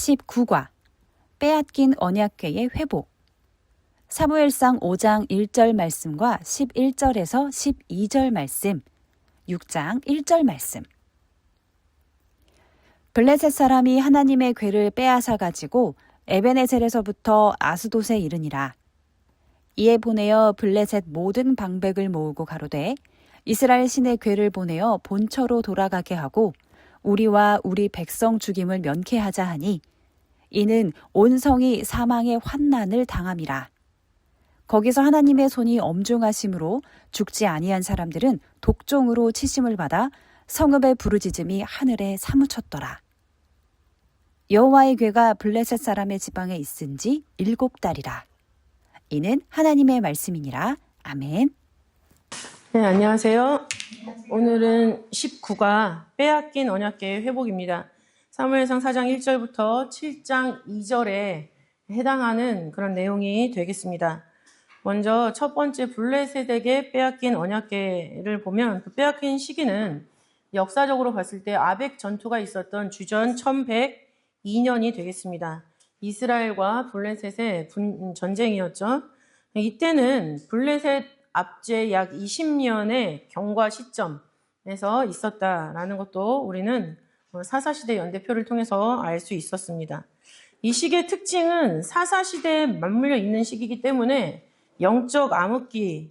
19과 빼앗긴 언약궤의 회복. 사무엘상 5장 1절 말씀과 11절에서 12절 말씀, 6장 1절 말씀. 블레셋 사람이 하나님의 궤를 빼앗아 가지고 에베네셀에서부터 아스돗에 이르니라. 이에 보내어 블레셋 모든 방백을 모으고 가로되 이스라엘 신의 궤를 보내어 본처로 돌아가게 하고 우리와 우리 백성 죽임을 면케하자 하니 이는 온 성이 사망의 환난을 당함이라. 거기서 하나님의 손이 엄중하심으로 죽지 아니한 사람들은 독종으로 치심을 받아 성읍의 부르짖음이 하늘에 사무쳤더라. 여호와의 궤가 블레셋 사람의 지방에 있은지 7달이라. 이는 하나님의 말씀이니라. 아멘. 네, 안녕하세요. 오늘은 19가 빼앗긴 언약궤의 회복입니다. 사무엘상 4장 1절부터 7장 2절에 해당하는 그런 내용이 되겠습니다. 먼저 첫 번째 블레셋에게 빼앗긴 언약궤를 보면 그 빼앗긴 시기는 역사적으로 봤을 때 아벡 전투가 있었던 주전 1102년이 되겠습니다. 이스라엘과 블레셋의 전쟁이었죠. 이때는 블레셋 압제 약 20년의 경과 시점에서 있었다라는 것도 우리는 사사시대 연대표를 통해서 알 수 있었습니다. 이 시기의 특징은 사사시대에 맞물려 있는 시기이기 때문에 영적 암흑기의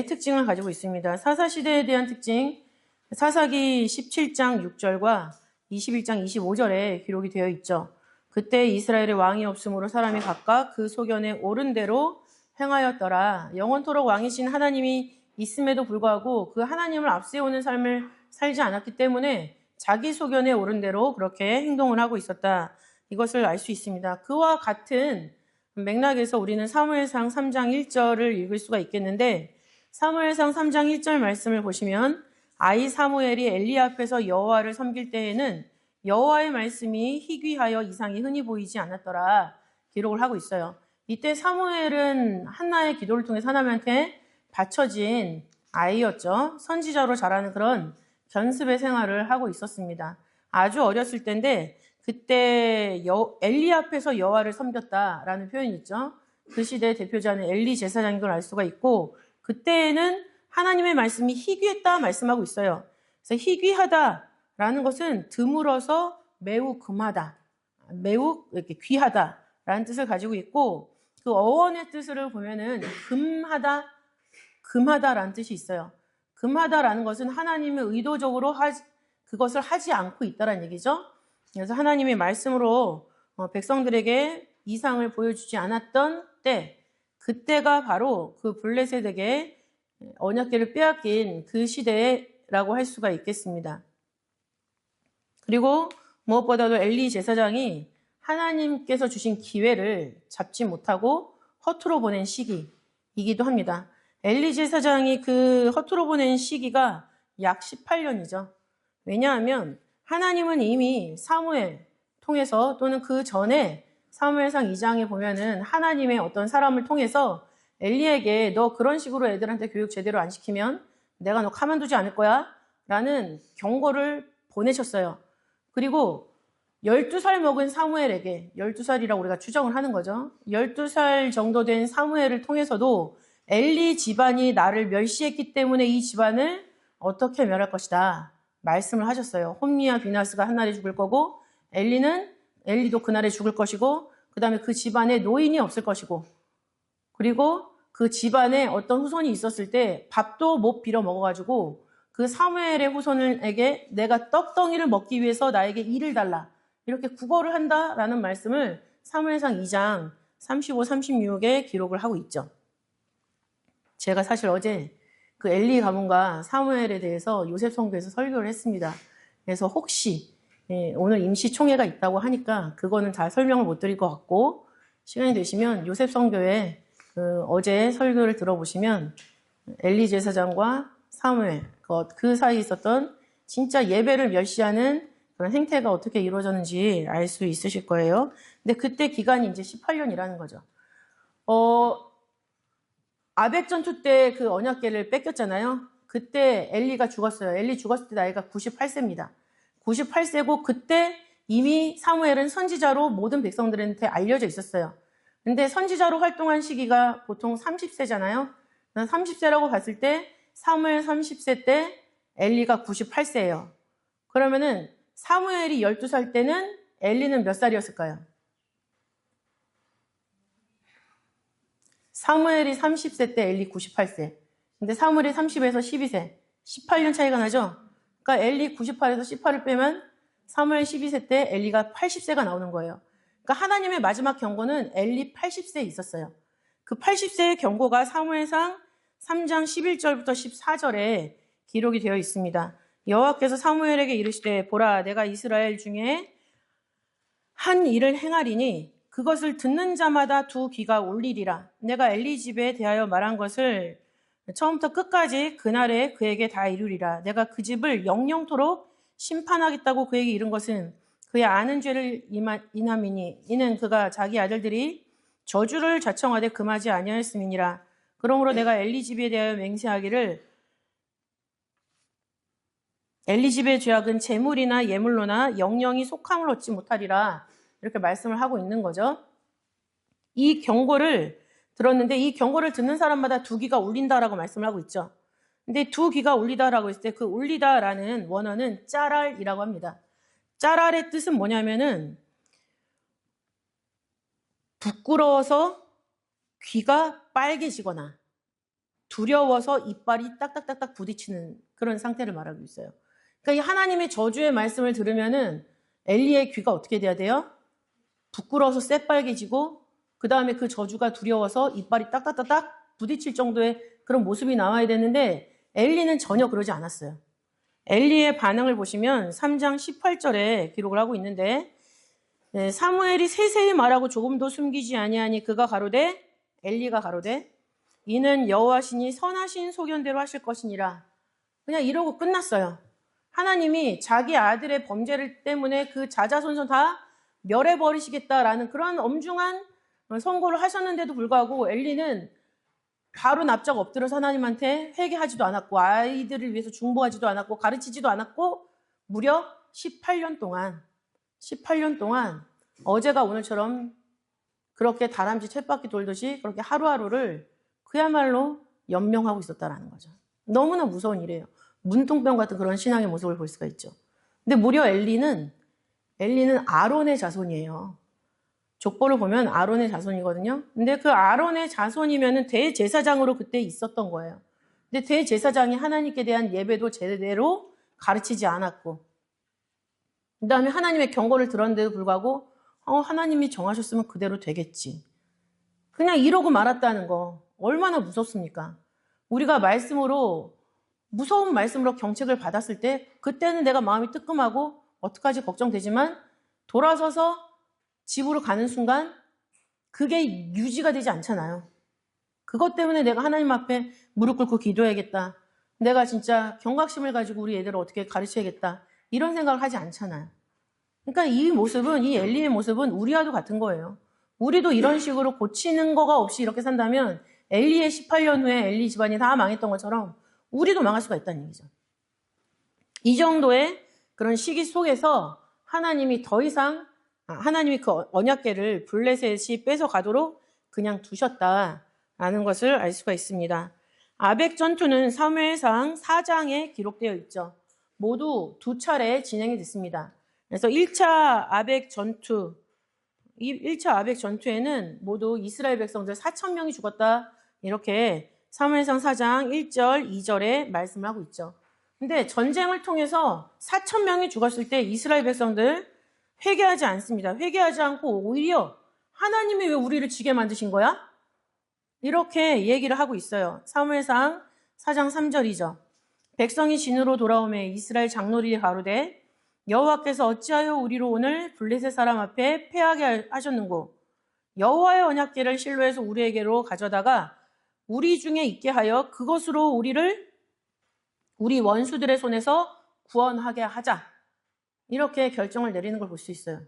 특징을 가지고 있습니다. 사사시대에 대한 특징, 사사기 17장 6절과 21장 25절에 기록이 되어 있죠. 그때 이스라엘의 왕이 없으므로 사람이 각각 그 소견에 옳은 대로 행하였더라. 영원토록 왕이신 하나님이 있음에도 불구하고 그 하나님을 앞세우는 삶을 살지 않았기 때문에 자기 소견에 옳은 대로 그렇게 행동을 하고 있었다. 이것을 알 수 있습니다. 그와 같은 맥락에서 우리는 사무엘상 3장 1절을 읽을 수가 있겠는데 사무엘상 3장 1절 말씀을 보시면 아이 사무엘이 엘리 앞에서 여호와를 섬길 때에는 여호와의 말씀이 희귀하여 이상이 흔히 보이지 않았더라. 기록을 하고 있어요. 이때 사무엘은 한나의 기도를 통해서 하나님한테 바쳐진 아이였죠. 선지자로 자라는 그런 견습의 생활을 하고 있었습니다. 아주 어렸을 때인데 그때 엘리 앞에서 여호와를 섬겼다라는 표현이 있죠. 그 시대의 대표자는 엘리 제사장인 걸 알 수가 있고 그때에는 하나님의 말씀이 희귀했다 말씀하고 있어요. 그래서 희귀하다라는 것은 드물어서 매우 금하다, 매우 이렇게 귀하다라는 뜻을 가지고 있고 그 어원의 뜻을 보면은 금하다라는 뜻이 있어요. 금하다라는 것은 하나님의 의도적으로 그것을 하지 않고 있다라는 얘기죠. 그래서 하나님의 말씀으로 백성들에게 이상을 보여주지 않았던 때, 그때가 바로 그 블레셋에게 언약궤를 빼앗긴 그 시대라고 할 수가 있겠습니다. 그리고 무엇보다도 엘리 제사장이 하나님께서 주신 기회를 잡지 못하고 허투루 보낸 시기이기도 합니다. 엘리 제사장이 그 허투루 보낸 시기가 약 18년이죠. 왜냐하면 하나님은 이미 사무엘 통해서 또는 그 전에 사무엘상 2장에 보면은 하나님의 어떤 사람을 통해서 엘리에게 너 그런 식으로 애들한테 교육 제대로 안 시키면 내가 너 가만두지 않을 거야 라는 경고를 보내셨어요. 그리고 12살 먹은 사무엘에게 12살이라고 우리가 추정을 하는 거죠. 12살 정도 된 사무엘을 통해서도 엘리 집안이 나를 멸시했기 때문에 이 집안을 어떻게 멸할 것이다 말씀을 하셨어요. 홈리와 비나스가 한날에 죽을 거고 엘리도 그날에 죽을 것이고 그 다음에 그 집안에 노인이 없을 것이고 그리고 그 집안에 어떤 후손이 있었을 때 밥도 못 빌어 먹어가지고 그 사무엘의 후손에게 내가 떡덩이를 먹기 위해서 나에게 일을 달라 이렇게 구걸을 한다라는 말씀을 사무엘상 2장 35, 36에 기록을 하고 있죠. 제가 사실 어제 그 엘리 가문과 사무엘에 대해서 요셉 성교에서 설교를 했습니다. 그래서 혹시 오늘 임시총회가 있다고 하니까 그거는 잘 설명을 못 드릴 것 같고 시간이 되시면 요셉 성교에 어제 설교를 들어보시면 엘리 제사장과 사무엘 그 사이에 있었던 진짜 예배를 멸시하는 그런 행태가 어떻게 이루어졌는지 알 수 있으실 거예요. 근데 그때 기간이 이제 18년이라는 거죠. 아벡 전투 때 그 언약궤를 뺏겼잖아요. 그때 엘리가 죽었어요. 엘리 죽었을 때 나이가 98세입니다. 98세고 그때 이미 사무엘은 선지자로 모든 백성들한테 알려져 있었어요. 근데 선지자로 활동한 시기가 보통 30세잖아요. 30세라고 봤을 때 사무엘 30세 때 엘리가 98세예요. 그러면은 사무엘이 12살 때는 엘리는 몇 살이었을까요? 사무엘이 30세 때 엘리 98세. 근데 사무엘이 30에서 12세. 18년 차이가 나죠? 그러니까 엘리 98에서 18을 빼면 사무엘 12세 때 엘리가 80세가 나오는 거예요. 그러니까 하나님의 마지막 경고는 엘리 80세에 있었어요. 그 80세의 경고가 사무엘상 3장 11절부터 14절에 기록이 되어 있습니다. 여호와께서 사무엘에게 이르시되 보라 내가 이스라엘 중에 한 일을 행하리니 그것을 듣는 자마다 두 귀가 울리리라. 내가 엘리 집에 대하여 말한 것을 처음부터 끝까지 그날에 그에게 다 이루리라. 내가 그 집을 영영토록 심판하겠다고 그에게 이른 것은 그의 아는 죄를 인함이니 이는 그가 자기 아들들이 저주를 자청하되 금하지 아니하였음이니라. 그러므로 내가 엘리 집에 대하여 맹세하기를 엘리 집의 죄악은 재물이나 예물로나 영영이 속함을 얻지 못하리라. 이렇게 말씀을 하고 있는 거죠. 이 경고를 들었는데 이 경고를 듣는 사람마다 두 귀가 울린다라고 말씀을 하고 있죠. 근데 두 귀가 울리다라고 했을 때 그 울리다라는 원어는 짜랄이라고 합니다. 짜랄의 뜻은 뭐냐면은 부끄러워서 귀가 빨개지거나 두려워서 이빨이 딱딱딱딱 부딪히는 그런 상태를 말하고 있어요. 그러니까 이 하나님의 저주의 말씀을 들으면은 엘리의 귀가 어떻게 돼야 돼요? 부끄러워서 새빨개지고 그 다음에 그 저주가 두려워서 이빨이 딱딱딱딱 부딪힐 정도의 그런 모습이 나와야 되는데 엘리는 전혀 그러지 않았어요. 엘리의 반응을 보시면 3장 18절에 기록을 하고 있는데 사무엘이 세세히 말하고 조금도 숨기지 아니하니 그가 가로되 엘리가 가로되 이는 여호와시니 선하신 소견대로 하실 것이니라. 그냥 이러고 끝났어요. 하나님이 자기 아들의 범죄를 때문에 그 자자손손 다 멸해버리시겠다라는 그런 엄중한 선고를 하셨는데도 불구하고 엘리는 바로 납작 엎드려서 하나님한테 회개하지도 않았고 아이들을 위해서 중보하지도 않았고 가르치지도 않았고 무려 18년 동안 어제가 오늘처럼 그렇게 다람쥐 쳇바퀴 돌듯이 그렇게 하루하루를 그야말로 연명하고 있었다라는 거죠. 너무나 무서운 일이에요. 문통병 같은 그런 신앙의 모습을 볼 수가 있죠. 근데 무려 엘리는 아론의 자손이에요. 족보를 보면 아론의 자손이거든요. 근데 그 아론의 자손이면은 대제사장으로 그때 있었던 거예요. 근데 대제사장이 하나님께 대한 예배도 제대로 가르치지 않았고, 그 다음에 하나님의 경고를 들었는데도 불구하고, 하나님이 정하셨으면 그대로 되겠지. 그냥 이러고 말았다는 거, 얼마나 무섭습니까? 우리가 무서운 말씀으로 경책을 받았을 때, 그때는 내가 마음이 뜨끔하고, 어떡하지 걱정되지만, 돌아서서 집으로 가는 순간 그게 유지가 되지 않잖아요. 그것 때문에 내가 하나님 앞에 무릎 꿇고 기도해야겠다. 내가 진짜 경각심을 가지고 우리 애들을 어떻게 가르쳐야겠다. 이런 생각을 하지 않잖아요. 그러니까 이 엘리의 모습은 우리와도 같은 거예요. 우리도 이런 식으로 고치는 거가 없이 이렇게 산다면 엘리의 18년 후에 엘리 집안이 다 망했던 것처럼 우리도 망할 수가 있다는 얘기죠. 이 정도의 그런 시기 속에서 하나님이 그 언약궤를 블레셋이 뺏어가도록 그냥 두셨다라는 것을 알 수가 있습니다. 아벡 전투는 사무엘상 4장에 기록되어 있죠. 모두 두 차례 진행이 됐습니다. 그래서 1차 아벡 전투에는 모두 이스라엘 백성들 4,000명이 죽었다. 이렇게 사무엘상 4장 1절, 2절에 말씀을 하고 있죠. 근데 전쟁을 통해서 4,000명이 죽었을 때 이스라엘 백성들 회개하지 않습니다. 회개하지 않고 오히려 하나님이 왜 우리를 지게 만드신 거야? 이렇게 얘기를 하고 있어요. 사무엘상 4장 3절이죠. 백성이 진으로 돌아오매 이스라엘 장로들이 가로되 여호와께서 어찌하여 우리로 오늘 블레셋 사람 앞에 패하게 하셨는고 여호와의 언약궤를 실로에서 우리에게로 가져다가 우리 중에 있게 하여 그것으로 우리 원수들의 손에서 구원하게 하자. 이렇게 결정을 내리는 걸 볼 수 있어요.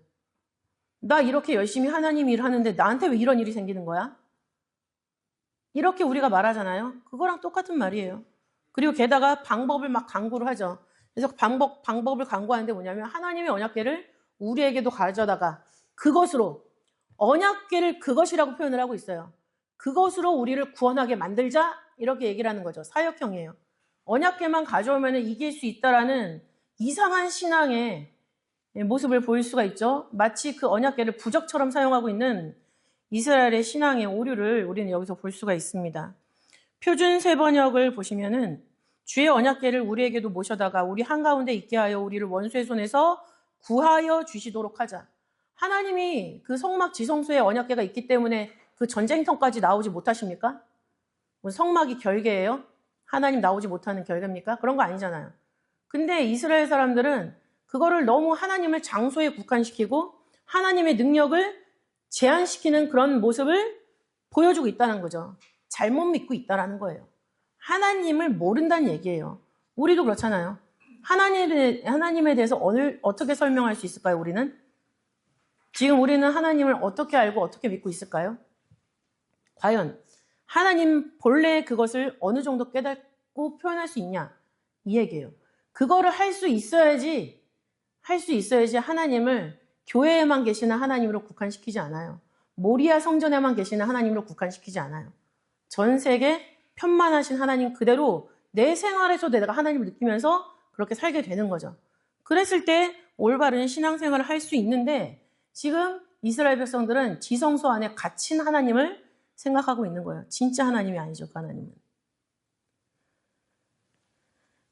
나 이렇게 열심히 하나님 일을 하는데 나한테 왜 이런 일이 생기는 거야? 이렇게 우리가 말하잖아요. 그거랑 똑같은 말이에요. 그리고 게다가 방법을 막 강구를 하죠. 그래서 방법을 강구하는데 뭐냐면 하나님의 언약궤를 우리에게도 가져다가 그것으로 언약궤를 그것이라고 표현을 하고 있어요. 그것으로 우리를 구원하게 만들자 이렇게 얘기를 하는 거죠. 사역형이에요. 언약궤만 가져오면 이길 수 있다라는 이상한 신앙의 모습을 보일 수가 있죠. 마치 그 언약궤를 부적처럼 사용하고 있는 이스라엘의 신앙의 오류를 우리는 여기서 볼 수가 있습니다. 표준 세번역을 보시면은 주의 언약궤를 우리에게도 모셔다가 우리 한가운데 있게 하여 우리를 원수의 손에서 구하여 주시도록 하자. 하나님이 그 성막 지성소에 언약궤가 있기 때문에 그 전쟁터까지 나오지 못하십니까? 뭐 성막이 결계예요? 하나님 나오지 못하는 결계입니까? 그런 거 아니잖아요. 근데 이스라엘 사람들은 그거를 너무 하나님을 장소에 국한시키고 하나님의 능력을 제한시키는 그런 모습을 보여주고 있다는 거죠. 잘못 믿고 있다는 거예요. 하나님을 모른다는 얘기예요. 우리도 그렇잖아요. 하나님에 대해서 어떻게 설명할 수 있을까요, 우리는? 지금 우리는 하나님을 어떻게 알고 어떻게 믿고 있을까요? 과연 하나님 본래 그것을 어느 정도 깨닫고 표현할 수 있냐? 이 얘기예요. 그거를 할 수 있어야지 하나님을 교회에만 계시는 하나님으로 국한시키지 않아요. 모리아 성전에만 계시는 하나님으로 국한시키지 않아요. 전 세계 편만하신 하나님 그대로 내 생활에서 내가 하나님을 느끼면서 그렇게 살게 되는 거죠. 그랬을 때 올바른 신앙생활을 할 수 있는데 지금 이스라엘 백성들은 지성소 안에 갇힌 하나님을 생각하고 있는 거예요. 진짜 하나님이 아니죠, 그 하나님은.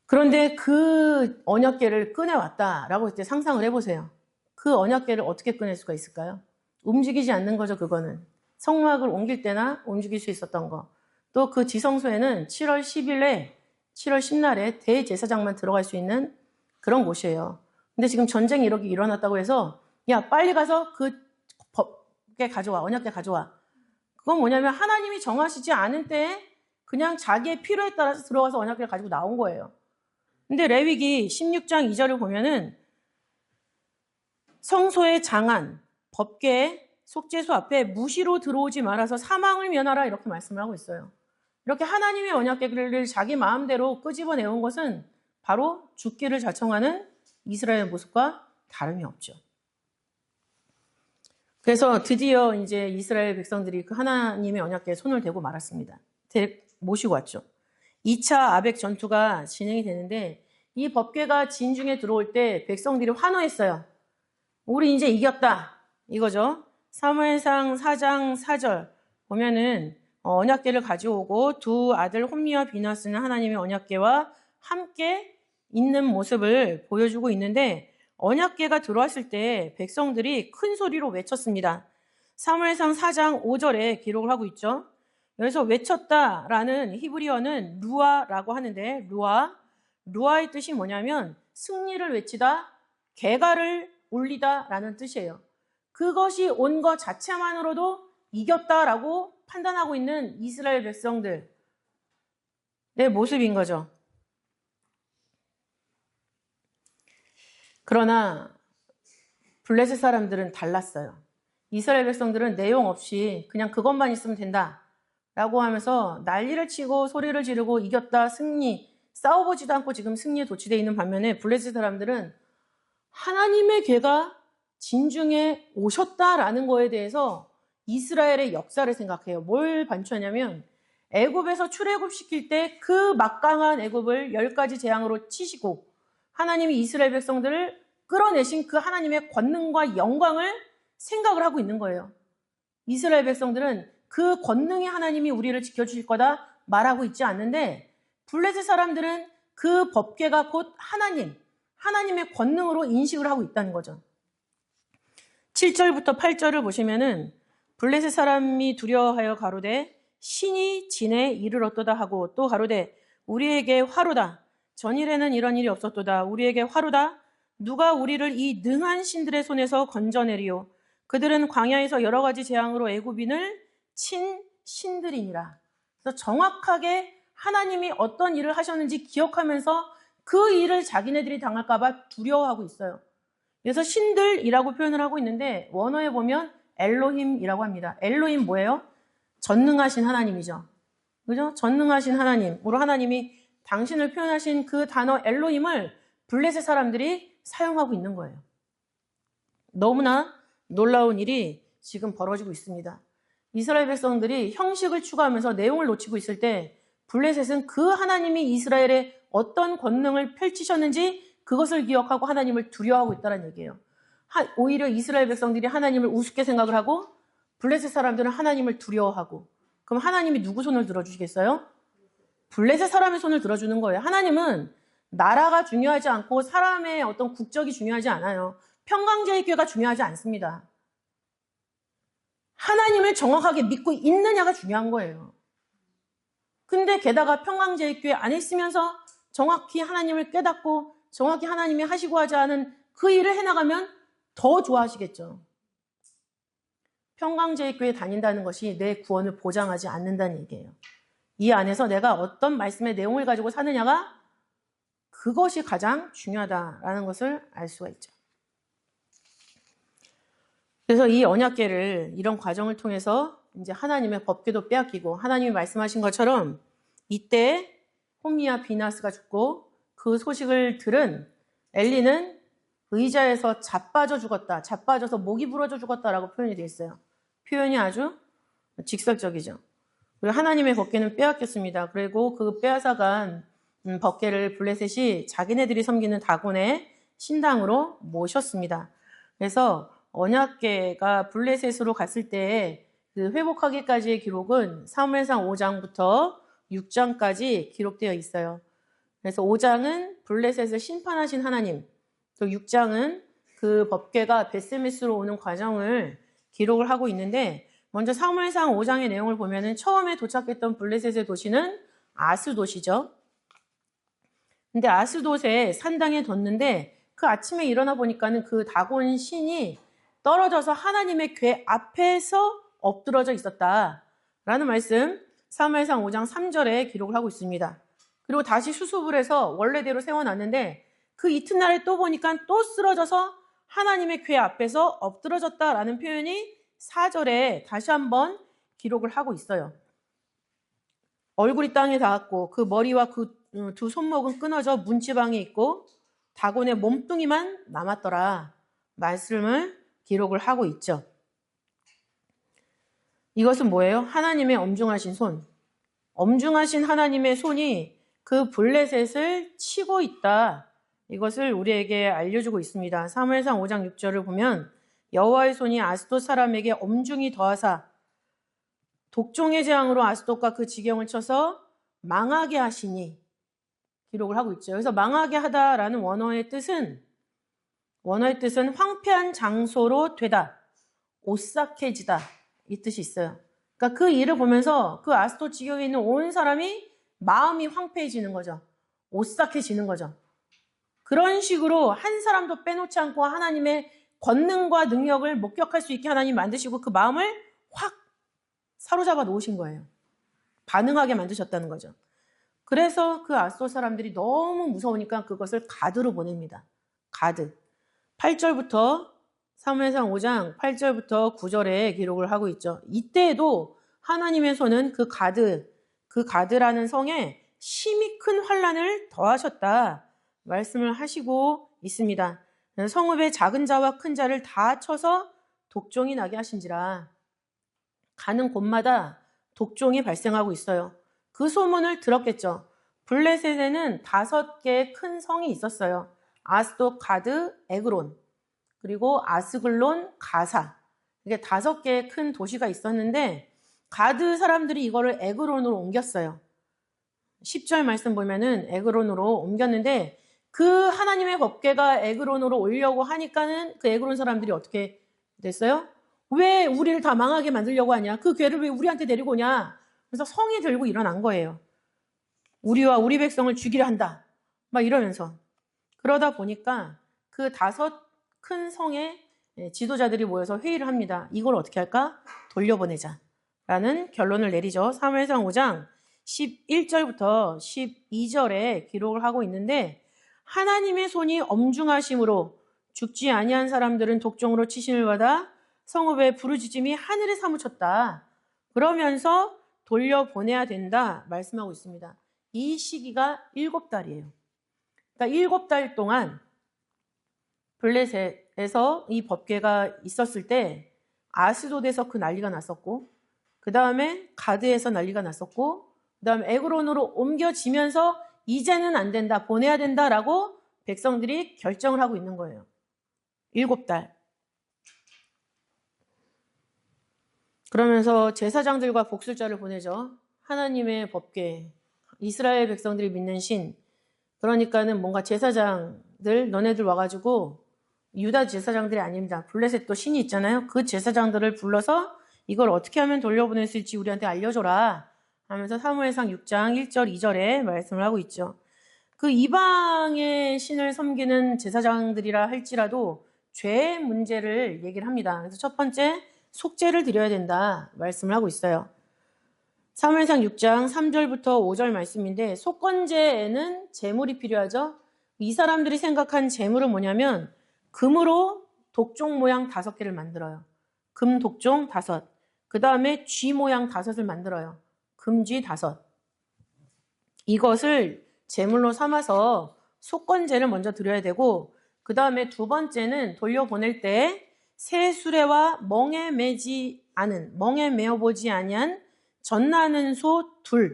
그런데 그 언약궤를 꺼내왔다라고 이제 상상을 해보세요. 그 언약궤를 어떻게 꺼낼 수가 있을까요? 움직이지 않는 거죠, 그거는. 성막을 옮길 때나 움직일 수 있었던 거. 또 그 지성소에는 7월 10일에 7월 10날에 대제사장만 들어갈 수 있는 그런 곳이에요. 근데 지금 전쟁이 이렇게 일어났다고 해서 야 빨리 가서 그 법궤 가져와, 언약궤 가져와. 그건 뭐냐면 하나님이 정하시지 않은 때에 그냥 자기의 필요에 따라서 들어가서 언약궤를 가지고 나온 거예요. 근데 레위기 16장 2절을 보면은 성소의 장안, 법궤, 속죄소 앞에 무시로 들어오지 말아서 사망을 면하라 이렇게 말씀을 하고 있어요. 이렇게 하나님의 언약궤를 자기 마음대로 끄집어내온 것은 바로 죽기를 자청하는 이스라엘의 모습과 다름이 없죠. 그래서 드디어 이제 이스라엘 백성들이 그 하나님의 언약궤에 손을 대고 말았습니다. 모시고 왔죠. 2차 아벡 전투가 진행이 되는데 이 법궤가 진중에 들어올 때 백성들이 환호했어요. 우리 이제 이겼다 이거죠. 사무엘상 4장 4절 보면은 언약궤를 가져오고 두 아들 홈리와 비나스는 하나님의 언약궤와 함께 있는 모습을 보여주고 있는데 언약궤가 들어왔을 때 백성들이 큰 소리로 외쳤습니다. 사무엘상 4장 5절에 기록을 하고 있죠. 여기서 외쳤다라는 히브리어는 루아라고 하는데 루아의 뜻이 뭐냐면 승리를 외치다, 개가를 울리다라는 뜻이에요. 그것이 온 것 자체만으로도 이겼다라고 판단하고 있는 이스라엘 백성들의 모습인 거죠. 그러나 블레셋 사람들은 달랐어요. 이스라엘 백성들은 내용 없이 그냥 그것만 있으면 된다라고 하면서 난리를 치고 소리를 지르고 이겼다, 승리, 싸워보지도 않고 지금 승리에 도취되어 있는 반면에 블레셋 사람들은 하나님의 궤가 진중에 오셨다라는 거에 대해서 이스라엘의 역사를 생각해요. 뭘 반추하냐면 애굽에서 출애굽시킬 때 그 막강한 애굽을 10가지 재앙으로 치시고 하나님이 이스라엘 백성들을 끌어내신 그 하나님의 권능과 영광을 생각을 하고 있는 거예요. 이스라엘 백성들은 그 권능의 하나님이 우리를 지켜주실 거다 말하고 있지 않는데 블레셋 사람들은 그 법궤가 곧 하나님의 권능으로 인식을 하고 있다는 거죠. 7절부터 8절을 보시면은 블레셋 사람이 두려워하여 가로되 신이 진에 이르렀도다 하고 또 가로되 우리에게 화로다. 전일에는 이런 일이 없었도다. 우리에게 화로다. 누가 우리를 이 능한 신들의 손에서 건져내리요. 그들은 광야에서 여러 가지 재앙으로 애굽인을 친 신들이니라. 그래서 정확하게 하나님이 어떤 일을 하셨는지 기억하면서 그 일을 자기네들이 당할까 봐 두려워하고 있어요. 그래서 신들이라고 표현을 하고 있는데 원어에 보면 엘로힘이라고 합니다. 엘로힘 뭐예요? 전능하신 하나님이죠. 그죠? 전능하신 하나님으로 하나님이 당신을 표현하신 그 단어 엘로힘을 블레셋 사람들이 사용하고 있는 거예요. 너무나 놀라운 일이 지금 벌어지고 있습니다. 이스라엘 백성들이 형식을 추구하면서 내용을 놓치고 있을 때 블레셋은 그 하나님이 이스라엘에 어떤 권능을 펼치셨는지 그것을 기억하고 하나님을 두려워하고 있다는 얘기예요. 오히려 이스라엘 백성들이 하나님을 우습게 생각을 하고 블레셋 사람들은 하나님을 두려워하고, 그럼 하나님이 누구 손을 들어주시겠어요? 블레셋 사람의 손을 들어주는 거예요. 하나님은 나라가 중요하지 않고 사람의 어떤 국적이 중요하지 않아요. 평강제일교회가 중요하지 않습니다. 하나님을 정확하게 믿고 있느냐가 중요한 거예요. 근데 게다가 평강제일교회 안에 있으면서 정확히 하나님을 깨닫고 정확히 하나님이 하시고 하지 않은 그 일을 해나가면 더 좋아하시겠죠. 평강제일교회 다닌다는 것이 내 구원을 보장하지 않는다는 얘기예요. 이 안에서 내가 어떤 말씀의 내용을 가지고 사느냐가 그것이 가장 중요하다라는 것을 알 수가 있죠. 그래서 이 언약궤를 이런 과정을 통해서 이제 하나님의 법궤도 빼앗기고 하나님이 말씀하신 것처럼 이때 홈리와 비나스가 죽고 그 소식을 들은 엘리는 의자에서 자빠져 죽었다. 자빠져서 목이 부러져 죽었다라고 표현이 되어 있어요. 표현이 아주 직설적이죠. 그리고 하나님의 법궤는 빼앗겼습니다. 그리고 그 빼앗아간 법궤를 블레셋이 자기네들이 섬기는 다곤의 신당으로 모셨습니다. 그래서 언약궤가 블레셋으로 갔을 때 그 회복하기까지의 기록은 사무엘상 5장부터 6장까지 기록되어 있어요. 그래서 5장은 블레셋을 심판하신 하나님, 또 6장은 그 법궤가 베스메스로 오는 과정을 기록을 하고 있는데, 먼저 사무엘상 5장의 내용을 보면은 처음에 도착했던 블레셋의 도시는 아스돗이죠. 근데 아스돗에 산당에 뒀는데 그 아침에 일어나 보니까는 그 다곤 신이 떨어져서 하나님의 궤 앞에서 엎드러져 있었다라는 말씀 사무엘상 5장 3절에 기록을 하고 있습니다. 그리고 다시 수습을 해서 원래대로 세워놨는데 그 이튿날에 또 보니까 또 쓰러져서 하나님의 궤 앞에서 엎드러졌다라는 표현이 4절에 다시 한번 기록을 하고 있어요. 얼굴이 땅에 닿았고 그 머리와 그 두 손목은 끊어져 문지방에 있고 다곤의 몸뚱이만 남았더라 말씀을 기록을 하고 있죠. 이것은 뭐예요? 하나님의 엄중하신 손. 엄중하신 하나님의 손이 그 블레셋을 치고 있다. 이것을 우리에게 알려주고 있습니다. 사무엘상 5장 6절을 보면 여호와의 손이 아스돗 사람에게 엄중히 더하사 독종의 재앙으로 아스돗과 그 지경을 쳐서 망하게 하시니 기록을 하고 있죠. 그래서 망하게 하다라는 원어의 뜻은 황폐한 장소로 되다, 오싹해지다 이 뜻이 있어요. 그러니까 그 일을 보면서 그 아스돗 지경에 있는 온 사람이 마음이 황폐해지는 거죠. 오싹해지는 거죠. 그런 식으로 한 사람도 빼놓지 않고 하나님의 권능과 능력을 목격할 수 있게 하나님 만드시고 그 마음을 확 사로잡아 놓으신 거예요. 반응하게 만드셨다는 거죠. 그래서 그 아스돗 사람들이 너무 무서우니까 그것을 가드로 보냅니다. 가드. 8절부터 사무엘상 5장 8절부터 9절에 기록을 하고 있죠. 이때에도 하나님의 손은 그 가드라는 성에 심히 큰 환난을 더하셨다 말씀을 하시고 있습니다. 성읍의 작은 자와 큰 자를 다 쳐서 독종이 나게 하신지라. 가는 곳마다 독종이 발생하고 있어요. 그 소문을 들었겠죠. 블레셋에는 5개의 큰 성이 있었어요. 아스돗, 가드, 에그론, 그리고 아스글론, 가사. 이게 5개의 큰 도시가 있었는데 가드 사람들이 이거를 에그론으로 옮겼어요. 10절 말씀 보면은 에그론으로 옮겼는데 그 하나님의 법궤가 에그론으로 오려고 하니까는 그 에그론 사람들이 어떻게 됐어요? 왜 우리를 다 망하게 만들려고 하냐? 그 궤를 왜 우리한테 데리고 오냐? 그래서 성이 들고 일어난 거예요. 우리와 우리 백성을 죽이려 한다. 막 이러면서. 그러다 보니까 그 5 큰 성의 지도자들이 모여서 회의를 합니다. 이걸 어떻게 할까? 돌려보내자. 라는 결론을 내리죠. 사무엘상 5장 11절부터 12절에 기록을 하고 있는데 하나님의 손이 엄중하심으로 죽지 아니한 사람들은 독종으로 치심을 받아 성읍의 부르짖음이 하늘에 사무쳤다. 그러면서 돌려보내야 된다 말씀하고 있습니다. 이 시기가 7달이에요. 그러니까 7달 동안 블레셋에서 이 법궤가 있었을 때 아스돗에서 그 난리가 났었고, 그 다음에 가드에서 난리가 났었고, 그 다음에 에그론으로 옮겨지면서 이제는 안 된다, 보내야 된다라고 백성들이 결정을 하고 있는 거예요. 7달. 그러면서 제사장들과 복술자를 보내죠. 하나님의 법궤, 이스라엘 백성들이 믿는 신. 그러니까는 뭔가 제사장들, 너네들 와가지고, 유다 제사장들이 아닙니다. 블레셋도 신이 있잖아요. 그 제사장들을 불러서 이걸 어떻게 하면 돌려보낼 수 있을지 우리한테 알려줘라 하면서 사무엘상 6장 1절 2절에 말씀을 하고 있죠. 그 이방의 신을 섬기는 제사장들이라 할지라도 죄의 문제를 얘기를 합니다. 그래서 첫 번째, 속죄를 드려야 된다 말씀을 하고 있어요. 사무엘상 6장 3절부터 5절 말씀인데, 속건제에는 제물이 필요하죠. 이 사람들이 생각한 제물은 뭐냐면 금으로 독종 모양 5개를 만들어요. 금 독종 5. 그 다음에 쥐 모양 5을 만들어요. 금쥐 5. 이것을 제물로 삼아서 속건제를 먼저 드려야 되고, 그 다음에 두 번째는 돌려보낼 때 새 수레와 멍에 메어보지 아니한 젖나는 소 2.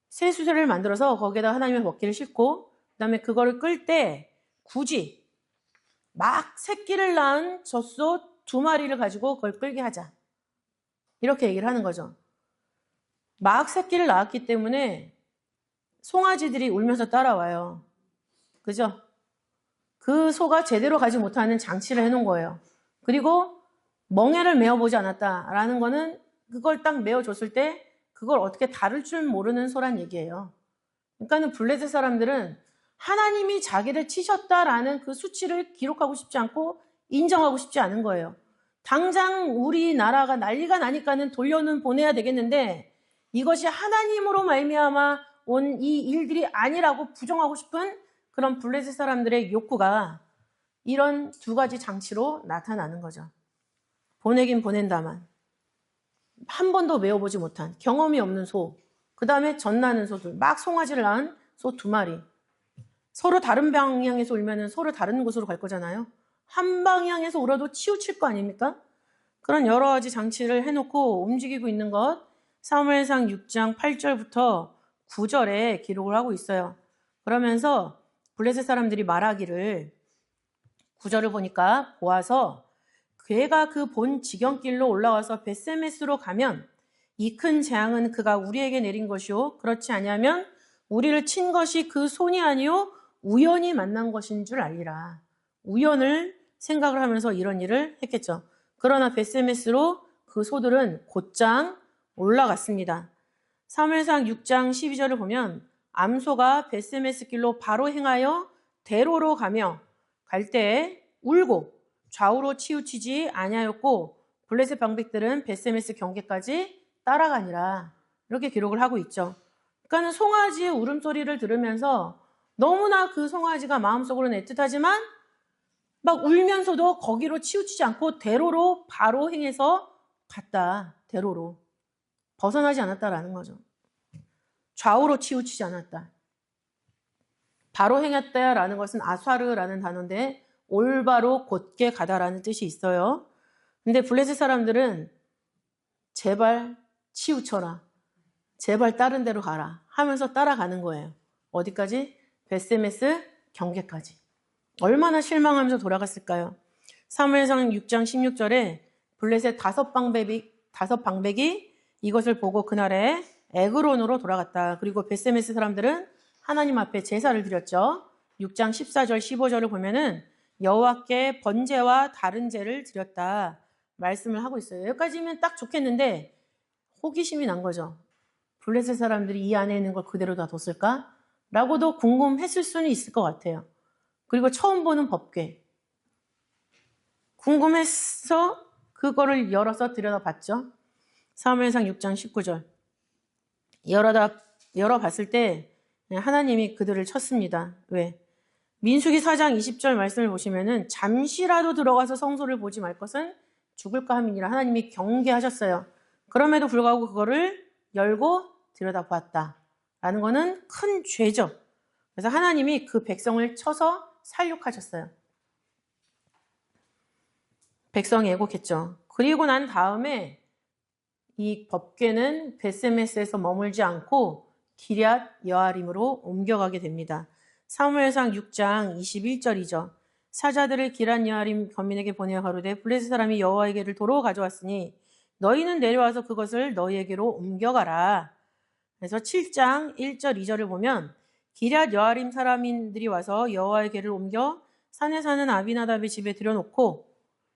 새 수레를 만들어서 거기에다 하나님의 법궤를 싣고, 그 다음에 그거를 끌 때 굳이 막 새끼를 낳은 젖소 2마리를 가지고 그걸 끌게 하자. 이렇게 얘기를 하는 거죠. 막 새끼를 낳았기 때문에 송아지들이 울면서 따라와요. 그죠? 그 소가 제대로 가지 못하는 장치를 해놓은 거예요. 그리고 멍에를 메어보지 않았다라는 거는 그걸 딱 메어줬을 때 그걸 어떻게 다룰 줄 모르는 소란 얘기예요. 그러니까는 블레셋 사람들은 하나님이 자기를 치셨다라는 그 수치를 기록하고 싶지 않고 인정하고 싶지 않은 거예요. 당장 우리나라가 난리가 나니까는 돌려는 보내야 되겠는데, 이것이 하나님으로 말미암아 온 이 일들이 아니라고 부정하고 싶은 그런 블레셋 사람들의 욕구가 이런 두 가지 장치로 나타나는 거죠. 보내긴 보낸다만 한 번도 메어보지 못한 경험이 없는 소, 그 다음에 젖나는 소들, 막 송아지를 낳은 소 2마리. 서로 다른 방향에서 울면은 서로 다른 곳으로 갈 거잖아요. 한 방향에서 울어도 치우칠 거 아닙니까? 그런 여러 가지 장치를 해놓고 움직이고 있는 것, 사무엘상 6장 8절부터 9절에 기록을 하고 있어요. 그러면서 블레셋 사람들이 말하기를, 9절을 보니까 보아서 괴가 그 본 지경길로 올라와서 벳세메스로 가면 이 큰 재앙은 그가 우리에게 내린 것이요 그렇지 아니하면 우리를 친 것이 그 손이 아니요 우연히 만난 것인 줄 알리라. 우연을 생각을 하면서 이런 일을 했겠죠. 그러나 벳세메스로 그 소들은 곧장 올라갔습니다. 사무엘상 6장 12절을 보면 암소가 벳세메스 길로 바로 행하여 대로로 가며 갈 때에 울고 좌우로 치우치지 아니하였고 블레셋 방백들은 벳세메스 경계까지 따라가니라. 이렇게 기록을 하고 있죠. 그러니까 송아지의 울음소리를 들으면서 너무나 그 송아지가 마음속으로는 애틋하지만 막 울면서도 거기로 치우치지 않고 대로로 바로 행해서 갔다. 대로로. 벗어나지 않았다라는 거죠. 좌우로 치우치지 않았다. 바로 행했다라는 것은 아사르라는 단어인데 올바로 곧게 가다라는 뜻이 있어요. 근데 블레셋 사람들은 제발 치우쳐라. 제발 다른 데로 가라 하면서 따라가는 거예요. 어디까지? 벳세메스 경계까지. 얼마나 실망하면서 돌아갔을까요? 사무엘상 6장 16절에 블레셋 5방백이 이것을 보고 그날에 에그론으로 돌아갔다. 그리고 벳세메스 사람들은 하나님 앞에 제사를 드렸죠. 6장 14절 15절을 보면은 여호와께 번제와 다른 제를 드렸다 말씀을 하고 있어요. 여기까지면 딱 좋겠는데 호기심이 난 거죠. 블레셋 사람들이 이 안에 있는 걸 그대로 다 뒀을까? 라고도 궁금했을 수는 있을 것 같아요. 그리고 처음 보는 법궤. 궁금해서 그거를 열어서 들여다봤죠. 사무엘상 6장 19절. 열어봤을 때 하나님이 그들을 쳤습니다. 왜? 민수기 4장 20절 말씀을 보시면은 잠시라도 들어가서 성소를 보지 말 것은 죽을까 함이니라. 하나님이 경계하셨어요. 그럼에도 불구하고 그거를 열고 들여다보았다. 라는 거는 큰 죄죠. 그래서 하나님이 그 백성을 쳐서 살육하셨어요. 백성이 애곡했죠. 그리고 난 다음에 이 법궤는 벳세메스에서 머물지 않고 기럇 여아림으로 옮겨가게 됩니다. 사무엘상 6장 21절이죠. 사자들을 기럇 여아림 거민에게 보내어 가로되 블레셋 사람이 여호와에게를 도로 가져왔으니 너희는 내려와서 그것을 너희에게로 옮겨가라. 그래서 7장 1절 2절을 보면 기럇 여아림 사람인들이 와서 여호와의 궤를 옮겨 산에 사는 아비나답의 집에 들여놓고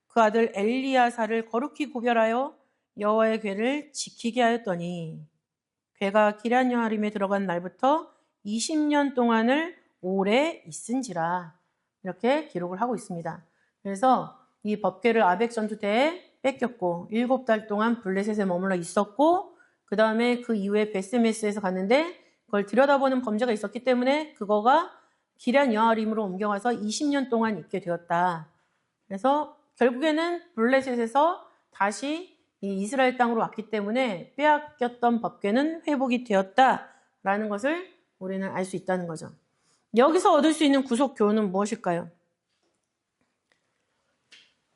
그 아들 엘리야사를 거룩히 구별하여 여호와의 궤를 지키게 하였더니 궤가 기럇 여아림에 들어간 날부터 20년 동안을 오래 있은지라. 이렇게 기록을 하고 있습니다. 그래서 이 법궤를 아벡 전투 때에 뺏겼고 7달 동안 블레셋에 머물러 있었고 그 다음에 그 이후에 벳세메스에서 갔는데 그걸 들여다보는 범죄가 있었기 때문에 그거가 기럇 여아림으로 옮겨가서 20년 동안 있게 되었다. 그래서 결국에는 블레셋에서 다시 이 이스라엘 땅으로 왔기 때문에 빼앗겼던 법궤는 회복이 되었다라는 것을 우리는 알 수 있다는 거죠. 여기서 얻을 수 있는 구속 교훈은 무엇일까요?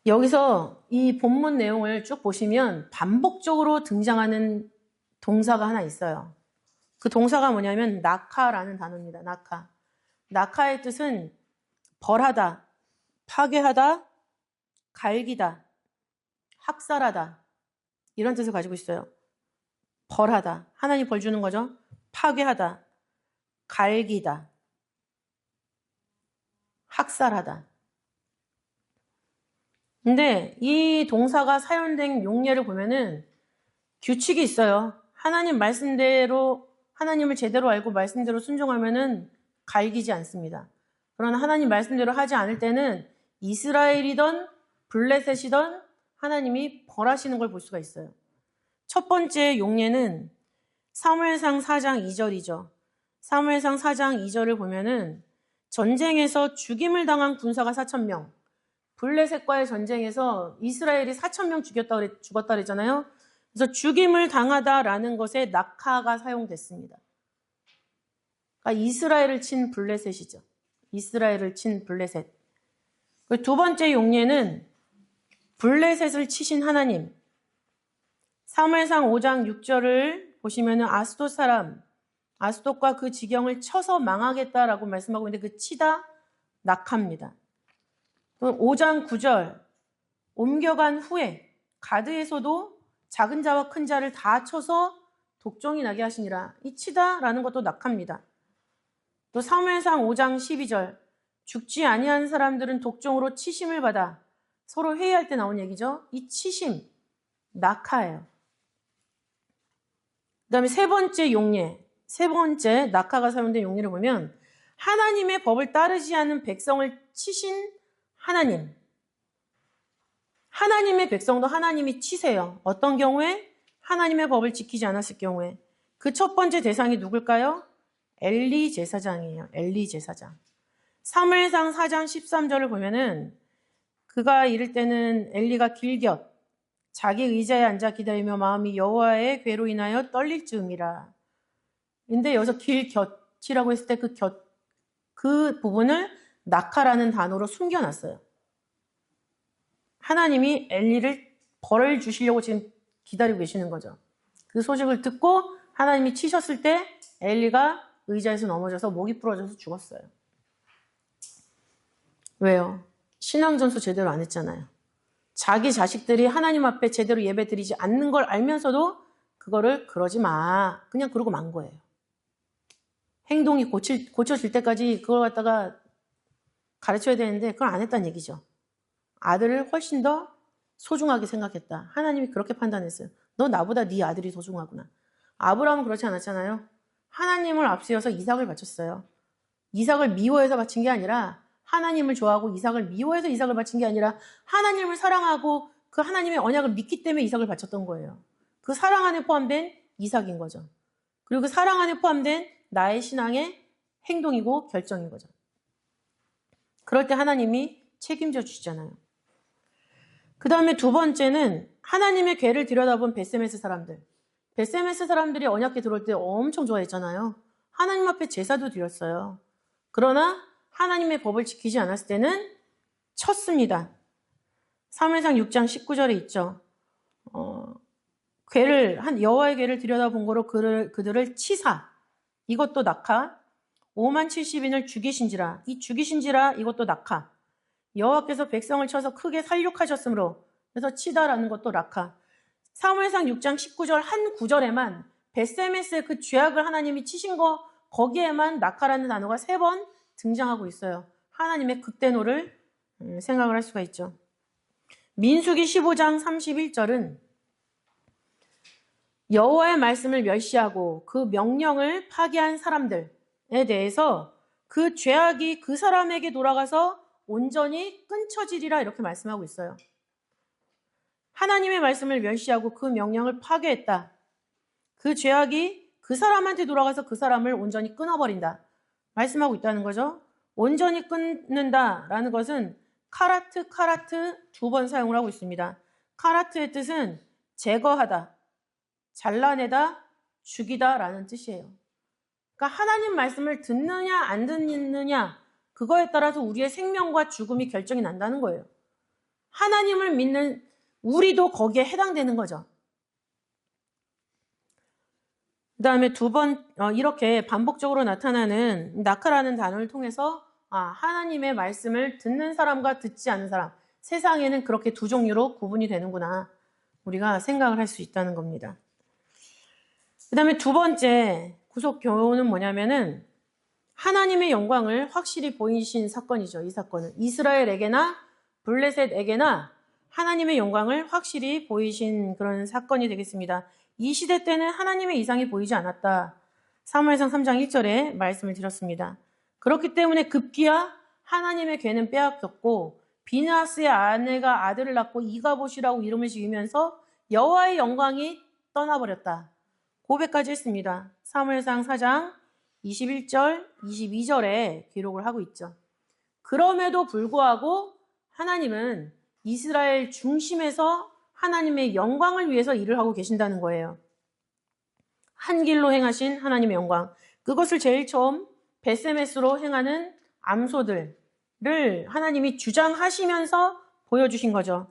여기서 이 본문 내용을 쭉 보시면 반복적으로 등장하는 동사가 하나 있어요. 그 동사가 뭐냐면 낙하라는 단어입니다. 낙하. 낙하의 뜻은 벌하다, 파괴하다, 갈기다, 학살하다 이런 뜻을 가지고 있어요. 벌하다, 하나님 벌 주는 거죠. 파괴하다, 갈기다, 학살하다. 근데 이 동사가 사용된 용례를 보면은 규칙이 있어요. 하나님 말씀대로 하나님을 제대로 알고 말씀대로 순종하면은 갈기지 않습니다. 그러나 하나님 말씀대로 하지 않을 때는 이스라엘이든 블레셋이든 하나님이 벌하시는 걸 볼 수가 있어요. 첫 번째 용례는 사무엘상 4장 2절이죠. 사무엘상 4장 2절을 보면은 전쟁에서 죽임을 당한 군사가 4,000명, 블레셋과의 전쟁에서 이스라엘이 4,000명 죽었다 그랬잖아요. 그래서 죽임을 당하다라는 것에 낙하가 사용됐습니다. 그러니까 이스라엘을 친 블레셋이죠. 이스라엘을 친 블레셋. 두 번째 용례는 블레셋을 치신 하나님. 사무엘상 5장 6절을 보시면 아스돗 사람, 아스돗과 그 지경을 쳐서 망하겠다라고 말씀하고 있는데 그 치다 낙하입니다. 5장 9절 옮겨간 후에 가드에서도 작은 자와 큰 자를 다 쳐서 독종이 나게 하시니라. 이 치다라는 것도 낙하입니다. 또 사무엘상 5장 12절 죽지 아니한 사람들은 독종으로 치심을 받아 서로 회의할 때 나온 얘기죠. 이 치심 낙하예요. 그 다음에 세 번째 용례, 세 번째 낙하가 사용된 용례를 보면 하나님의 법을 따르지 않은 백성을 치신 하나님. 하나님의 백성도 하나님이 치세요. 어떤 경우에? 하나님의 법을 지키지 않았을 경우에. 그 첫 번째 대상이 누굴까요? 엘리 제사장이에요. 엘리 제사장. 사무엘상 4장 13절을 보면은 그가 이를 때는 엘리가 길곁 자기 의자에 앉아 기다리며 마음이 여호와의 궤로 인하여 떨릴 즈음이라. 근데 여기서 길곁이라고 했을 때 그 부분을 낙하라는 단어로 숨겨놨어요. 하나님이 엘리를 벌을 주시려고 지금 기다리고 계시는 거죠. 그 소식을 듣고 하나님이 치셨을 때 엘리가 의자에서 넘어져서 목이 부러져서 죽었어요. 왜요? 신앙전수 제대로 안 했잖아요. 자기 자식들이 하나님 앞에 제대로 예배 드리지 않는 걸 알면서도 그거를 그러지 마. 그냥 그러고 만 거예요. 행동이 고쳐질 때까지 그걸 갖다가 가르쳐야 되는데 그걸 안 했다는 얘기죠. 아들을 훨씬 더 소중하게 생각했다. 하나님이 그렇게 판단했어요. 너 나보다 네 아들이 소중하구나. 아브라함은 그렇지 않았잖아요. 하나님을 앞세워서 이삭을 바쳤어요. 이삭을 미워해서 바친 게 아니라 하나님을 좋아하고 이삭을 미워해서 이삭을 바친 게 아니라 하나님을 사랑하고 그 하나님의 언약을 믿기 때문에 이삭을 바쳤던 거예요. 그 사랑 안에 포함된 이삭인 거죠. 그리고 그 사랑 안에 포함된 나의 신앙의 행동이고 결정인 거죠. 그럴 때 하나님이 책임져 주시잖아요. 그 다음에 두 번째는 하나님의 궤를 들여다본 벳세메스 사람들. 벳세메스 사람들이 언약궤 들어올 때 엄청 좋아했잖아요. 하나님 앞에 제사도 드렸어요. 그러나 하나님의 법을 지키지 않았을 때는 쳤습니다. 사무엘상 6장 19절에 있죠. 여호와의 궤를 들여다본 거로 그들을 치사. 이것도 낙하. 5만 70인을 죽이신지라. 이 죽이신지라 이것도 낙하. 여호와께서 백성을 쳐서 크게 살육하셨으므로. 그래서 치다라는 것도 낙하. 사무엘상 6장 19절 한 구절에만 벳세메스의 그 죄악을 하나님이 치신 거 거기에만 낙하라는 단어가 3번 등장하고 있어요. 하나님의 극대노를 생각을 할 수가 있죠. 민수기 15장 31절은 여호와의 말씀을 멸시하고 그 명령을 파기한 사람들에 대해서 그 죄악이 그 사람에게 돌아가서 온전히 끊쳐지리라 이렇게 말씀하고 있어요. 하나님의 말씀을 멸시하고 그 명령을 파괴했다. 그 죄악이 그 사람한테 돌아가서 그 사람을 온전히 끊어버린다. 말씀하고 있다는 거죠. 온전히 끊는다라는 것은 카라트 2번 사용을 하고 있습니다. 카라트의 뜻은 제거하다, 잘라내다, 죽이다라는 뜻이에요. 그러니까 하나님 말씀을 듣느냐 안 듣느냐 그거에 따라서 우리의 생명과 죽음이 결정이 난다는 거예요. 하나님을 믿는 우리도 거기에 해당되는 거죠. 그 다음에 2번 이렇게 반복적으로 나타나는 낙하라는 단어를 통해서 하나님의 말씀을 듣는 사람과 듣지 않는 사람, 세상에는 그렇게 2종류로 구분이 되는구나 우리가 생각을 할 수 있다는 겁니다. 그 다음에 2번째 구속 교훈은 뭐냐면은 하나님의 영광을 확실히 보이신 사건이죠. 이 사건은 이스라엘에게나 블레셋에게나 하나님의 영광을 확실히 보이신 그런 사건이 되겠습니다. 이 시대 때는 하나님의 이상이 보이지 않았다. 사무엘상 3장 1절에 말씀을 드렸습니다. 그렇기 때문에 급기야 하나님의 궤는 빼앗겼고 비느하스의 아내가 아들을 낳고 이가봇이라고 이름을 지으면서 여호와의 영광이 떠나버렸다. 고백까지 했습니다. 사무엘상 4장 21절, 22절에 기록을 하고 있죠. 그럼에도 불구하고 하나님은 이스라엘 중심에서 하나님의 영광을 위해서 일을 하고 계신다는 거예요. 한 길로 행하신 하나님의 영광. 그것을 제일 처음 벳세메스로 행하는 암소들을 하나님이 주장하시면서 보여주신 거죠.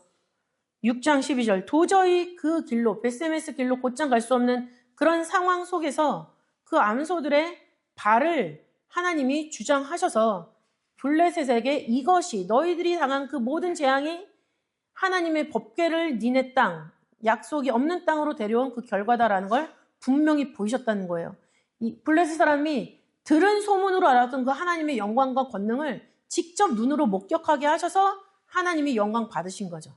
6장 12절. 도저히 그 길로, 벳세메스 길로 곧장 갈 수 없는 그런 상황 속에서 그 암소들의 발을 하나님이 주장하셔서 블레셋에게 이것이 너희들이 당한 그 모든 재앙이 하나님의 법궤를 니네 땅, 약속이 없는 땅으로 데려온 그 결과다라는 걸 분명히 보이셨다는 거예요. 이 블레셋 사람이 들은 소문으로 알았던 그 하나님의 영광과 권능을 직접 눈으로 목격하게 하셔서 하나님이 영광 받으신 거죠.